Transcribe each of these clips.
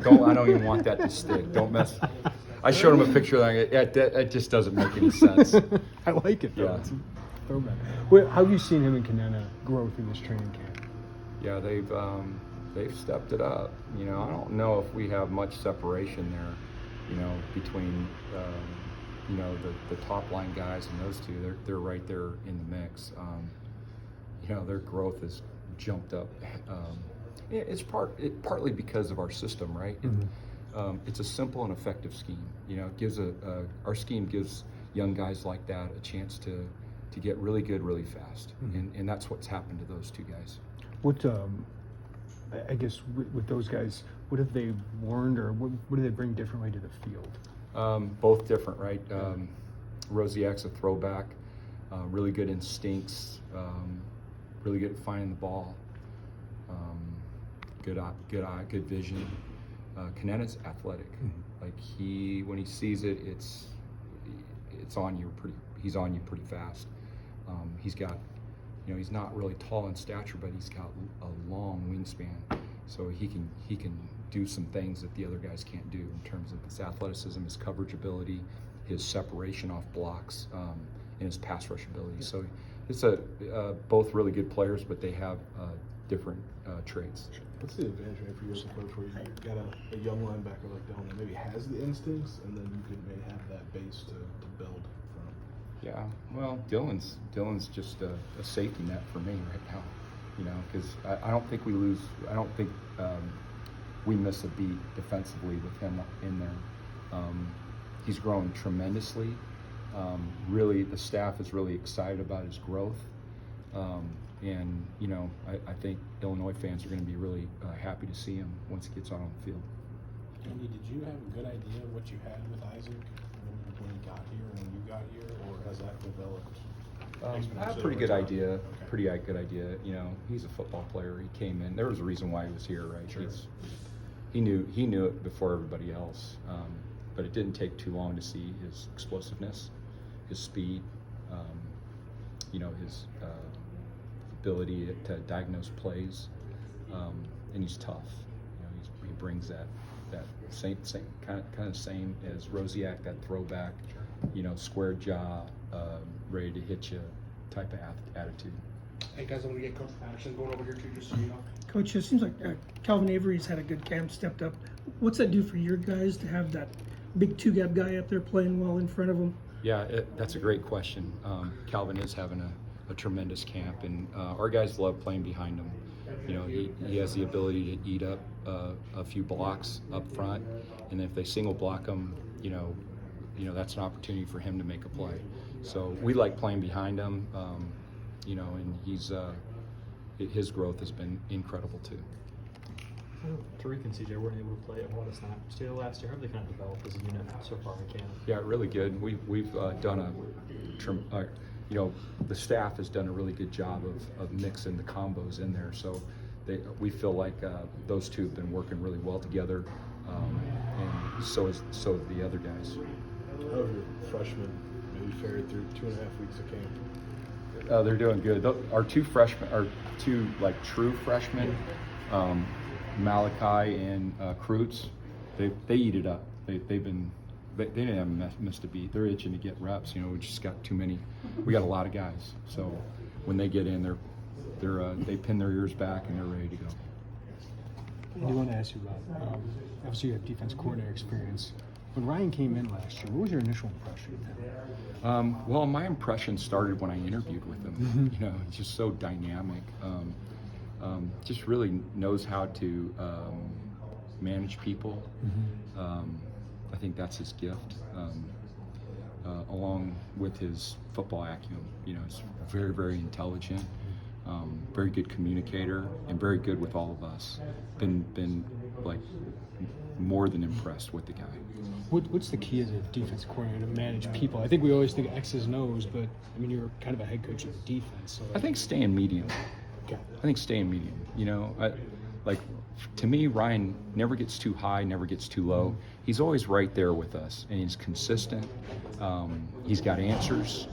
I don't even want that to stick. Don't mess. I showed him a picture. That just doesn't make any sense. I like it though. Yeah. It's a throwback. Well, how have you seen him and Kanena grow through this training camp? Yeah, they've stepped it up. I don't know if we have much separation there, between the top line guys and those two. They're right there in the mix. Their growth has jumped up. It's partly because of our system, right? Mm-hmm. It's a simple and effective scheme. It gives our scheme gives young guys like that a chance to get really good really fast, and that's what's happened to those two guys. What I guess with those guys, what have they learned, or what do they bring differently to the field? Both different, right? Rosiak's a throwback, really good instincts, really good at finding the ball, good eye, good vision. Kanena's athletic. Like when he sees it, it's on you he's on you pretty fast. He's got, he's not really tall in stature, but he's got a long wingspan, so he can do some things that the other guys can't do in terms of his athleticism, his coverage ability, his separation off blocks, and his pass rush ability. So it's both really good players, but they have different traits. What's the advantage for you as a coach where you got a young linebacker like Dylan that maybe has the instincts, and then you could maybe have that base to build from? Yeah, well, Dylan's just a safety net for me right now, because I don't think we lose. I don't think we miss a beat defensively with him in there. He's grown tremendously. Really, the staff is really excited about his growth. And I think Illinois fans are going to be really happy to see him once he gets out on the field. Andy, did you have a good idea of what you had with Isaac when he got here and when you got here, or has that developed? I have a pretty good idea. Okay. Pretty good idea. He's a football player. He came in. There was a reason why he was here, right? Sure. He knew it before everybody else. But it didn't take too long to see his explosiveness, his speed, his ability to diagnose plays, and he's tough. He brings that same kind of same as Rosiak, that throwback, square jaw, ready to hit you type of attitude. Hey guys, I'm gonna get Coach Patterson going over here too, just so you know. Coach, it seems like Calvin Avery's had a good camp, stepped up. What's that do for your guys to have that big two-gap guy up there playing well in front of them? Yeah, that's a great question. Calvin is having a tremendous camp, and our guys love playing behind him. He has the ability to eat up a few blocks up front, and if they single block him, that's an opportunity for him to make a play. So we like playing behind him, and his growth has been incredible too. Tariq and CJ weren't able to play at one snap still last year. How have they kind of developed as a unit so far in camp? Yeah, really good. We've done the staff has done a really good job of mixing the combos in there. So we feel like those two have been working really well together, and so have the other guys. How have your freshmen maybe fared through 2.5 weeks of camp? They're doing good. Our two true freshmen, Malachi and Kreutz, they eat it up. They didn't have missed a beat. They're itching to get reps. We just got too many. We got a lot of guys. So when they get in, they pin their ears back and they're ready to go. I do want to ask you about, obviously you have defense coordinator experience. When Ryan came in last year, what was your initial impression of him? Well, my impression started when I interviewed with him. He's just so dynamic. Just really knows how to manage people. I think that's his gift, along with his football acumen. He's very, very intelligent, very good communicator, and very good with all of us. Been like more than impressed with the guy. What's the key as a defense coordinator to manage people? I think we always think X's and O's, but I mean you're kind of a head coach of the defense. So I think staying medium. Okay. I think staying medium. To me, Ryan never gets too high, never gets too low. He's always right there with us, and he's consistent. He's got answers.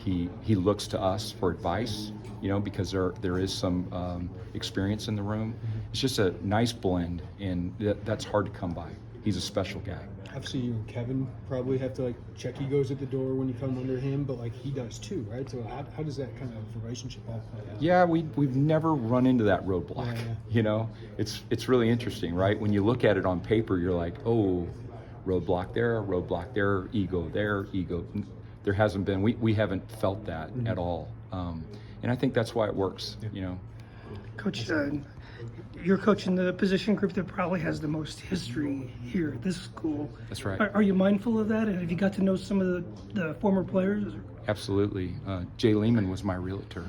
he looks to us for advice, you know, because there is some experience in the room. It's just a nice blend, and that's hard to come by. He's a special guy. Obviously, you and Kevin probably have to like check egos at the door when you come under him, but like he does too, right? So how does that kind of relationship all play out? Yeah, we've never run into that roadblock. Yeah. You know, it's really interesting, right? When you look at it on paper, you're like, oh, roadblock there, ego there, ego. There hasn't been. We haven't felt that at all, and I think that's why it works. You know. Coach, you're coaching the position group that probably has the most history here at this school. That's right. Are you mindful of that? And have you got to know some of the former players? Absolutely. Jay Lehman was my realtor.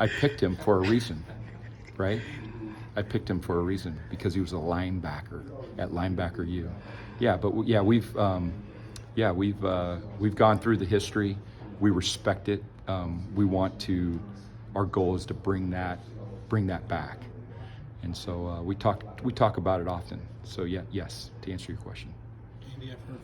I picked him for a reason, right? I picked him for a reason because he was a linebacker at linebacker U. Yeah, but we've gone through the history. We respect it. We want to. Our goal is to bring that back, and so we talk about it often. So yes, to answer your question. Andy, I've heard